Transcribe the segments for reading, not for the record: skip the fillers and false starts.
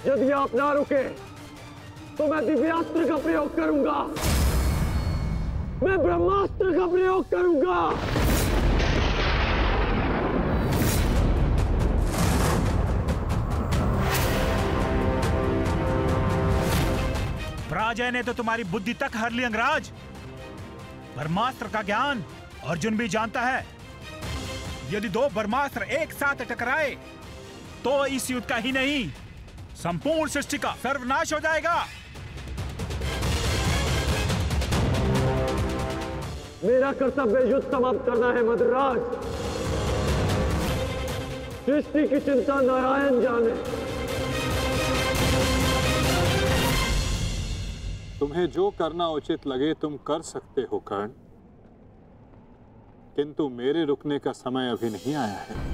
यदि आप ना रुके तो मैं दिव्यास्त्र का प्रयोग करूंगा। मैं ब्रह्मास्त्र का प्रयोग करूंगा। पराजय ने तो तुम्हारी बुद्धि तक हर ली अंगराज। ब्रह्मास्त्र का ज्ञान अर्जुन भी जानता है। यदि दो ब्रह्मास्त्र एक साथ टकराए तो इस युद्ध का ही नहीं, संपूर्ण सृष्टि का सर्वनाश हो जाएगा। मेरा कर्तव्य युद्ध समाप्त करना है मद्राज। सृष्टि की चिंता नारायण जाने। तुम्हें जो करना उचित लगे तुम कर सकते हो कर्ण, किंतु मेरे रुकने का समय अभी नहीं आया है।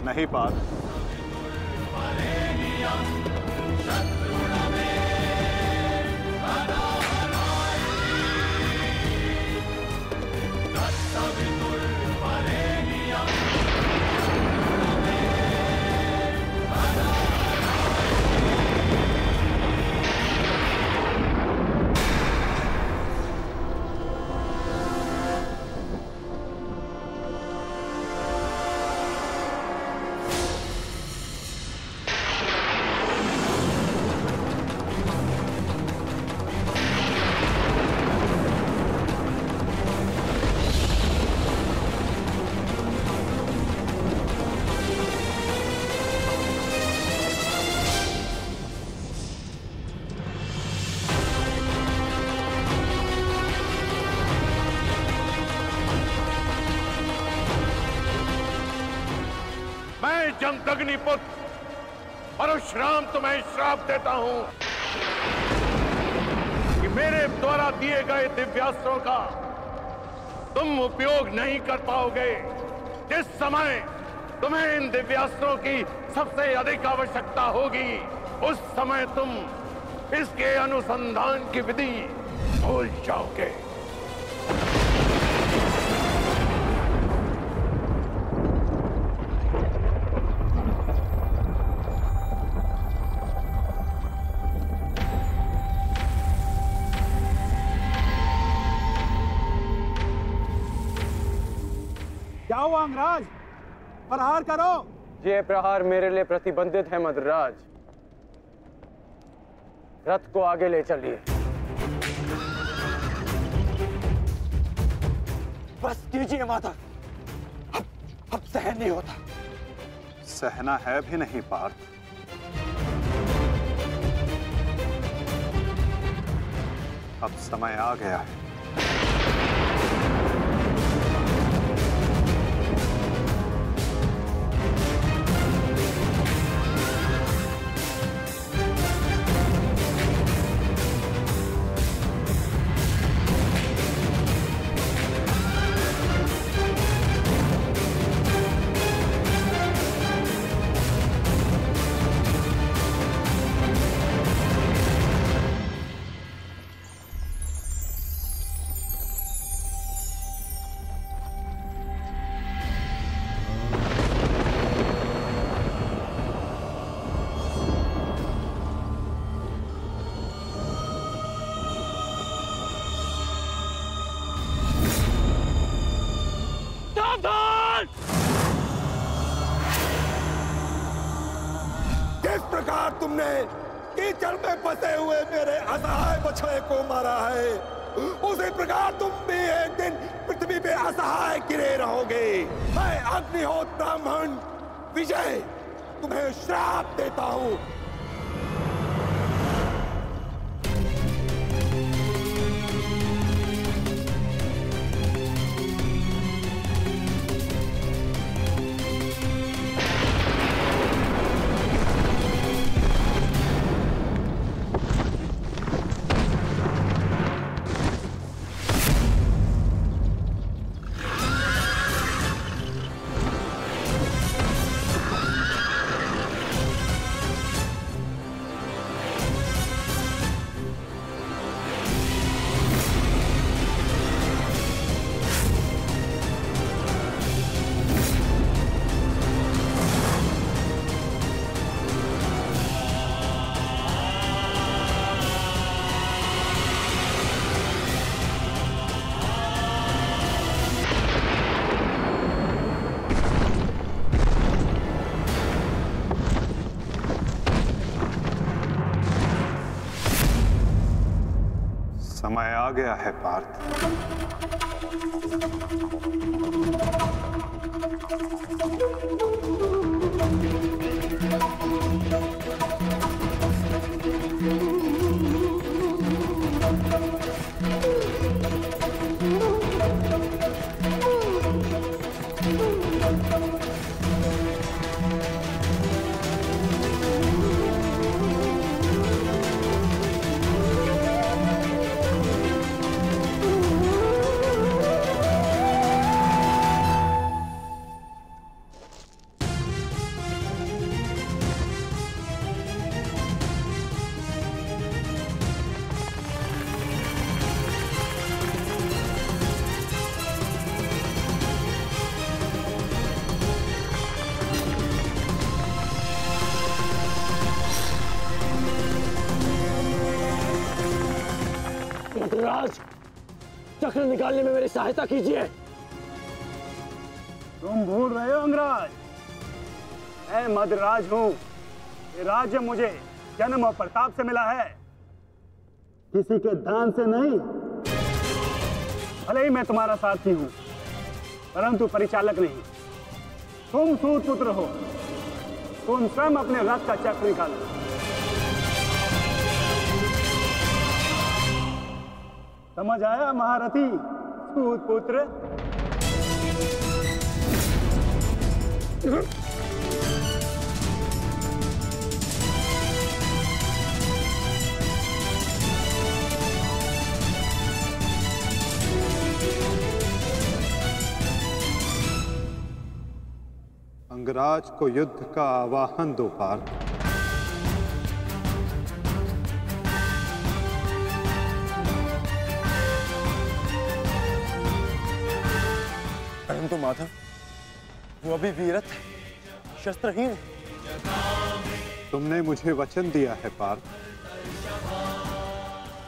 नहीं पार्थ, अग्निपुत्र परशुराम तुम्हें श्राप देता हूं कि मेरे द्वारा दिए गए दिव्यास्त्रों का तुम उपयोग नहीं कर पाओगे। जिस समय तुम्हें इन दिव्यास्त्रों की सबसे अधिक आवश्यकता होगी, उस समय तुम इसके अनुसंधान की विधि भूल जाओगे। क्या हुआ अंगराज? प्रहार करो। ये प्रहार मेरे लिए प्रतिबंधित है मद्राज। रथ को आगे ले चलिए। बस कीजिए माता, अब सहन नहीं होता। सहना है भी नहीं पार्थ। अब समय आ गया है। किस प्रकार तुमने कीचड़ में फंसे हुए मेरे असहाय बछड़े को मारा है, उसी प्रकार तुम भी एक दिन पृथ्वी पे असहाय गिरे रहोगे। मैं अग्निहोत्र ब्राह्मण विजय तुम्हें श्राप देता हूं। आ गया है पार्थ। मद्राज, चक्र निकालने में मेरी सहायता कीजिए। तुम भूल रहे हो अंगराज, मैं मद्राज हूं। ये राज्य मुझे जन्म और प्रताप से मिला है, किसी के दान से नहीं। भले ही मैं तुम्हारा साथी हूं, परंतु परिचालक नहीं। तुम सूत पुत्र हो, तुम स्वयं अपने रथ का चक्र निकालो। समझ आया महारथी सूत पुत्र? अंगराज को युद्ध का आवाहन दो पार्थ। परंतु माधव, वो अभी वीरत है, शस्त्रहीन है। तुमने मुझे वचन दिया है पार्थ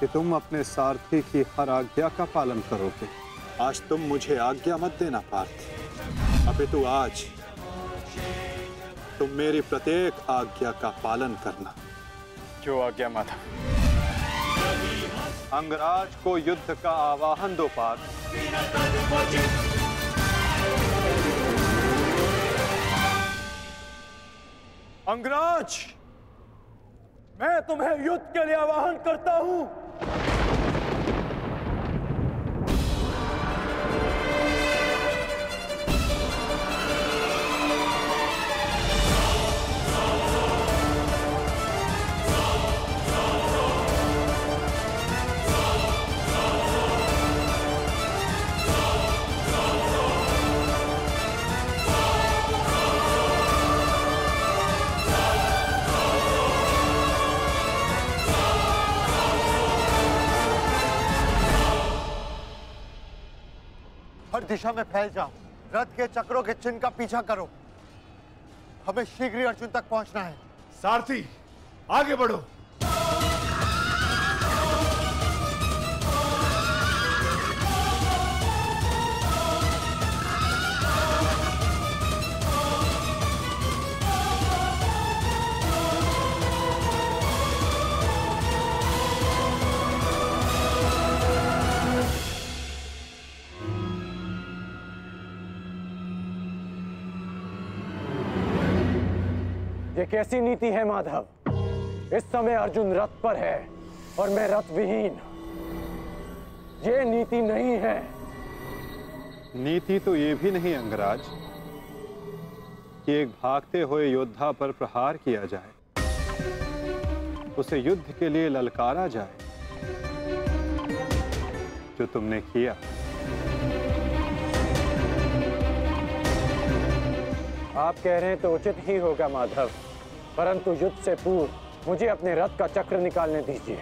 कि तुम अपने सारथी की हर आज्ञा का पालन करोगे। आज तुम मुझे आज्ञा मत देना पार्थ, अपितु आज तुम मेरी प्रत्येक आज्ञा का पालन करना। जो आज्ञा माधव। अंगराज को युद्ध का आवाहन दो पार्थ। अंगराज, मैं तुम्हें युद्ध के लिए आवाहन करता हूं। हर दिशा में फैल जाओ, रथ के चक्रों के चिन्ह का पीछा करो। हमें शीघ्र ही अर्जुन तक पहुंचना है। सारथी, आगे बढ़ो। ये कैसी नीति है माधव? इस समय अर्जुन रथ पर है और मैं रथ विहीन। ये नीति नहीं है। नीति तो ये भी नहीं अंगराज कि एक भागते हुए योद्धा पर प्रहार किया जाए, उसे युद्ध के लिए ललकारा जाए, जो तुमने किया। आप कह रहे हैं तो उचित ही होगा माधव, परंतु युद्ध से पूर्व मुझे अपने रथ का चक्र निकालने दीजिए।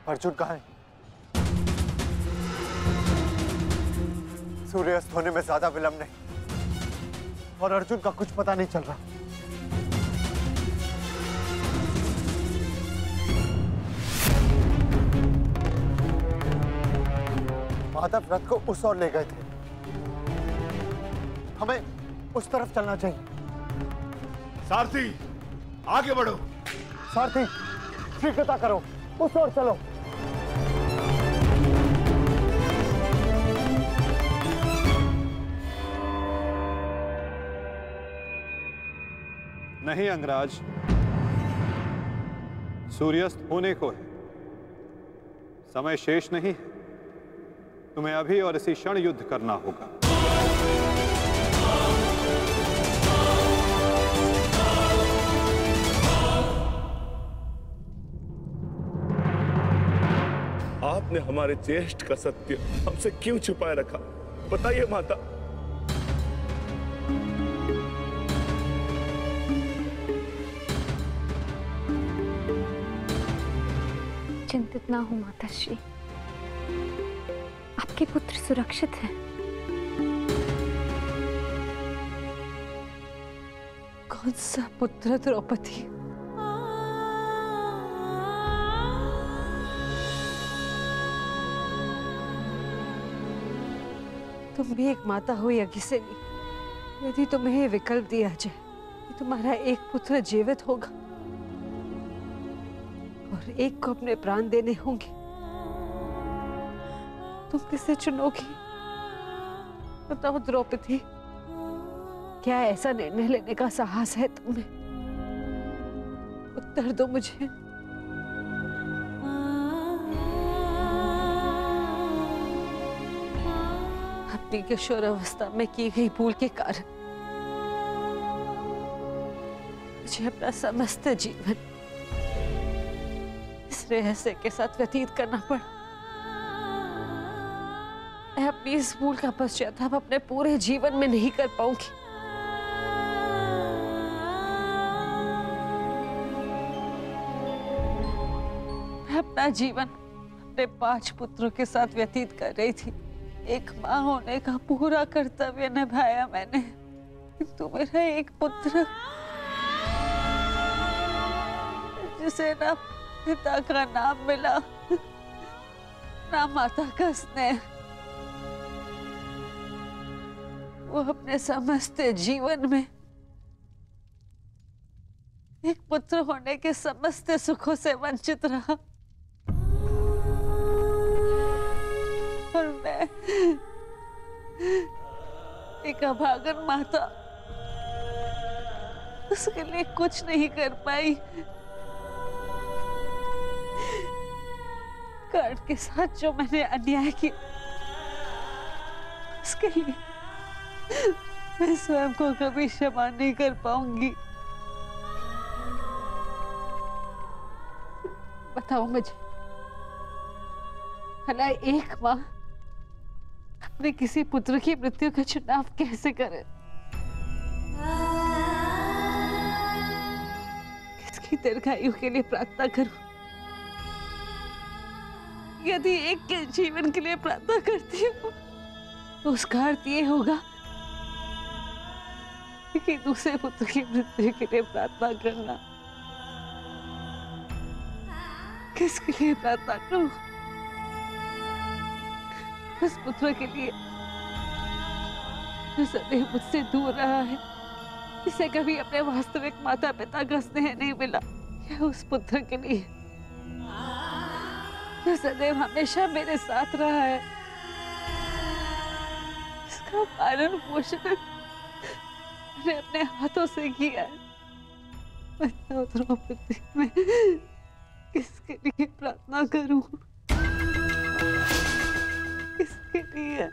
अर्जुन कहाँ है? सूर्यास्त होने में ज्यादा विलंब नहीं और अर्जुन का कुछ पता नहीं चल रहा। माधव रथ को उस ओर ले गए थे। हमें उस तरफ चलना चाहिए। सारथी, आगे बढ़ो। सारथी, शीघ्रता करो, उस ओर चलो। नहीं अंगराज, सूर्यास्त होने को है, समय शेष नहीं है। तुम्हें अभी और इसी क्षण युद्ध करना होगा। आपने हमारे ज्येष्ठ का सत्य हमसे क्यों छुपाए रखा? बताइए माता। चिंतित ना हो माताश्री, आपके पुत्र सुरक्षित हैं। कौन सा पुत्र द्रौपदी? तुम भी एक माता हो यज्ञसेनी, यदि तुम्हें विकल्प दिया जाए कि तुम्हारा एक पुत्र जीवित होगा और एक को अपने प्राण देने होंगे, तुम किसे चुनोगी? बताओ द्रौपदी, क्या ऐसा निर्णय लेने का साहस है तुम्हें? उत्तर दो मुझे। अपनी किशोरावस्था में की गई भूल के कारण मुझे अपना समस्त जीवन इस रहस्य के साथ व्यतीत करना पड़ा। मैं अपनी इस भूल का पश्चाताप अपने पूरे जीवन में नहीं कर पाऊंगी। मैं अपना जीवन अपने 5 पुत्रों के साथ व्यतीत कर रही थी। एक माँ होने का पूरा कर्तव्य निभाया मैंने, किंतु मेरा एक पुत्र जिसे ना पिता का नाम मिला, ना माता का स्नेह, वो अपने समस्त जीवन में एक पुत्र होने के समस्त सुखों से वंचित रहा। और मैं एक अभागन माता उसके लिए कुछ नहीं कर पाई। कर्ण के साथ जो मैंने अन्याय किया, उसके लिए मैं स्वयं को कभी क्षमा नहीं कर पाऊंगी। बताओ मुझे, भला एक माँ अपने किसी पुत्र की मृत्यु का चुनाव कैसे करे? किसकी दीर्घायु के लिए प्रार्थना करूं? यदि एक के जीवन के लिए प्रार्थना करती हूँ तो उसका अर्थ ये होगा कि दूसरे पुत्र की मृत्यु के लिए प्रार्थना करना। किसके लिए प्रार्थना करूं? उस पुत्र के लिए जो सदैव मुझसे दूर रहा है, जिसे कभी अपने वास्तविक माता पिता का स्नेह नहीं मिला, या उस पुत्र के लिए जो सदैव हमेशा मेरे साथ रहा है, इसका पालन पोषण मैंने अपने हाथों से किया है। बताओ द्रौपदी, मैं किसके लिए प्रार्थना करूं? किसके लिए?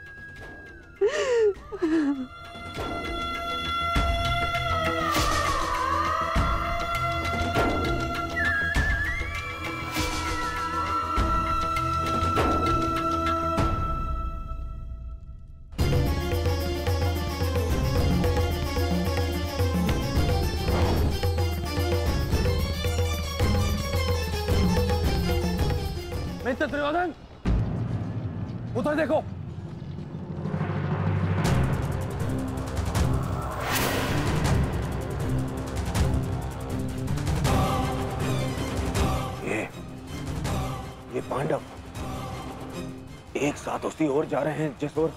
मिस्टर दुर्योधन, उधर देखो। ये पांडव एक साथ उसी ओर जा रहे हैं जिस ओर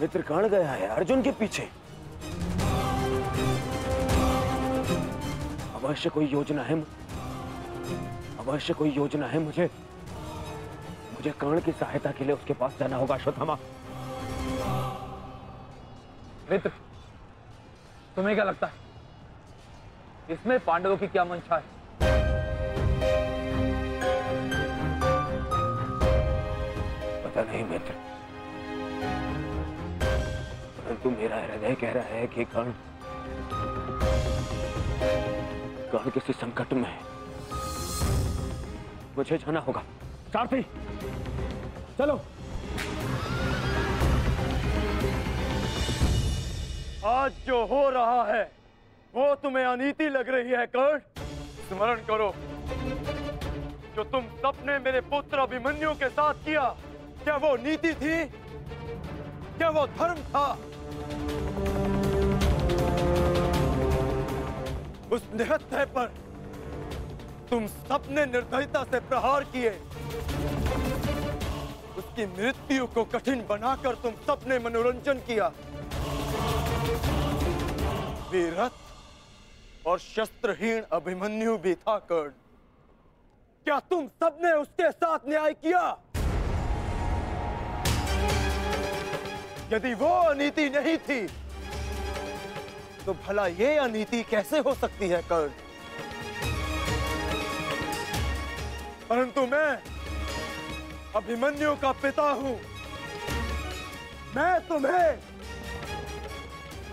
मित्र कर्ण गया है अर्जुन के पीछे। अवश्य कोई योजना है, अवश्य कोई योजना है। मुझे कर्ण की सहायता के लिए उसके पास जाना होगा। अश्वत्थामा, मित्र, तुम्हें क्या लगता है इसमें पांडवों की क्या मंशा है? पता नहीं मित्र, परंतु मेरा हृदय कह रहा है कि कर्ण किसी संकट में है। मुझे जाना होगा। सारथी, चलो। आज जो हो रहा है वो तुम्हें अनीति लग रही है कर्ण? स्मरण करो जो तुम सबने मेरे पुत्र अभिमन्यु के साथ किया, क्या वो नीति थी? क्या वो धर्म था? उस निहत्थे पर तुम सबने निर्दयता से प्रहार किए। उसकी मृत्यु को कठिन बनाकर तुम सबने मनोरंजन किया। वीरथ और शस्त्रहीन अभिमन्यु भी था कर्ण। क्या तुम सबने उसके साथ न्याय किया? यदि वो अनीति नहीं थी तो भला ये अनीति कैसे हो सकती है कर्ण? परंतु मैं अभिमन्यु का पिता हूं। मैं तुम्हें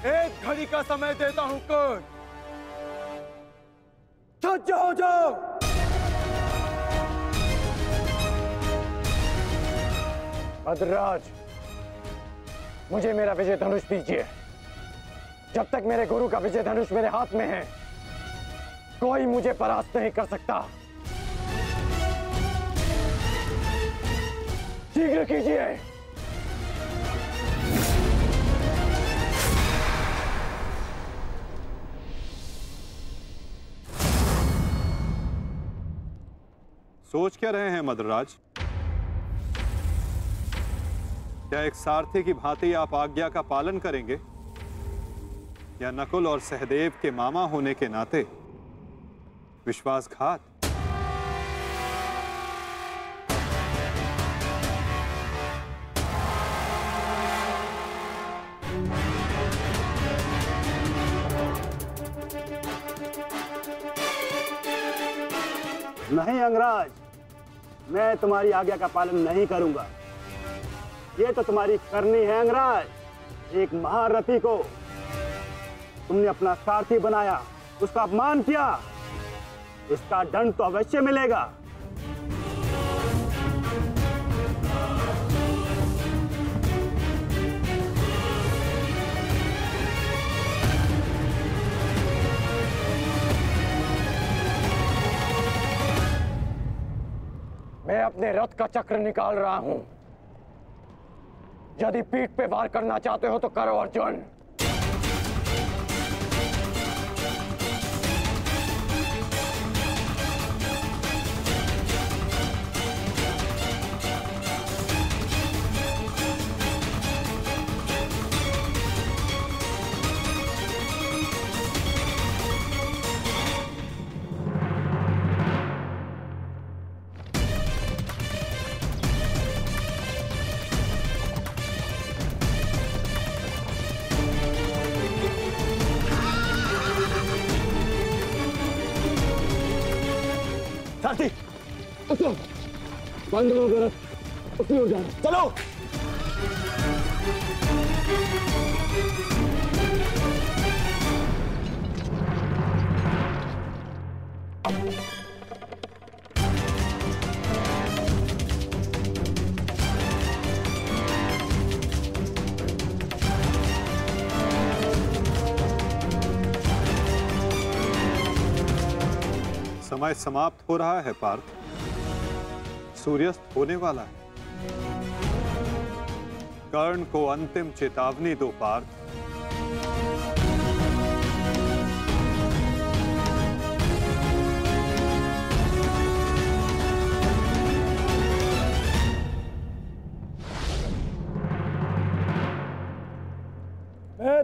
एक घड़ी का समय देता हूं कर्ण। सज्ज हो जाओ। भद्रराज, मुझे मेरा विजय धनुष दीजिए। जब तक मेरे गुरु का विजय धनुष मेरे हाथ में है, कोई मुझे परास्त नहीं कर सकता। शीघ्र कीजिए। सोच क्या रहे हैं मद्रराज? क्या एक सारथी की भांति आप आज्ञा का पालन करेंगे, या नकुल और सहदेव के मामा होने के नाते विश्वासघात? नहीं अंगराज, मैं तुम्हारी आज्ञा का पालन नहीं करूंगा। ये तो तुम्हारी करनी है अंगराज। एक महारथी को तुमने अपना सारथी बनाया, उसका अपमान किया, इसका दंड तो अवश्य मिलेगा। मैं अपने रथ का चक्र निकाल रहा हूं। यदि पीठ पे वार करना चाहते हो तो करो अर्जुन। सारथी, उसको पांडवों का रथ उसकी ओर जाना। चलो। समय समाप्त हो रहा है पार्थ, सूर्यास्त होने वाला है। कर्ण को अंतिम चेतावनी दो पार्थ।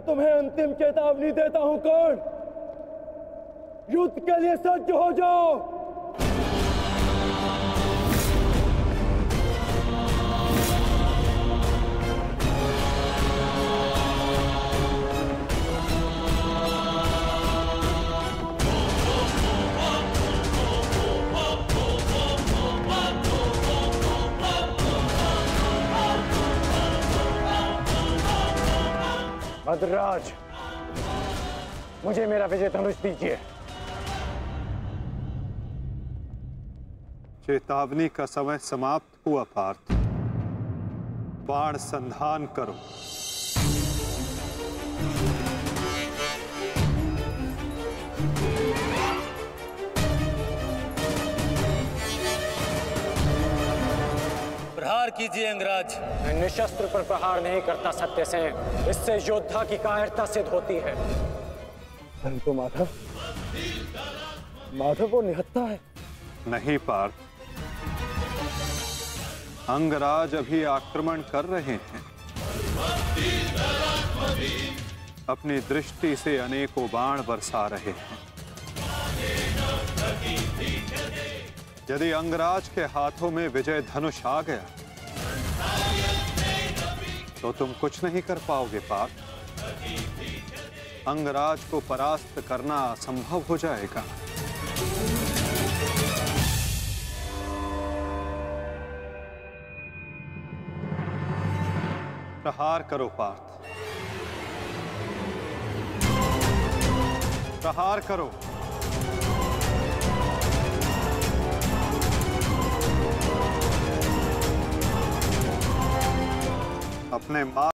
तुम्हें अंतिम चेतावनी देता हूं कर्ण, युद्ध के लिए सज्ज हो जाओ। मद्राज, मुझे मेरा विजय धनुष दीजिए। चेतावनी का समय समाप्त हुआ पार्थ। बाण संधान करो। प्रहार कीजिए अंगराज। मैं निशस्त्र पर प्रहार नहीं करता सत्यसेन, इससे योद्धा की कायरता सिद्ध होती है। परंतु माधव, माधव वो निहत्था है। नहीं पार्थ, अंगराज अभी आक्रमण कर रहे हैं। अपनी दृष्टि से अनेकों बाण बरसा रहे हैं। यदि अंगराज के हाथों में विजय धनुष आ गया तो तुम कुछ नहीं कर पाओगे पार्थ। अंगराज को परास्त करना असंभव हो जाएगा। प्रहार करो पार्थ, प्रहार करो। अपने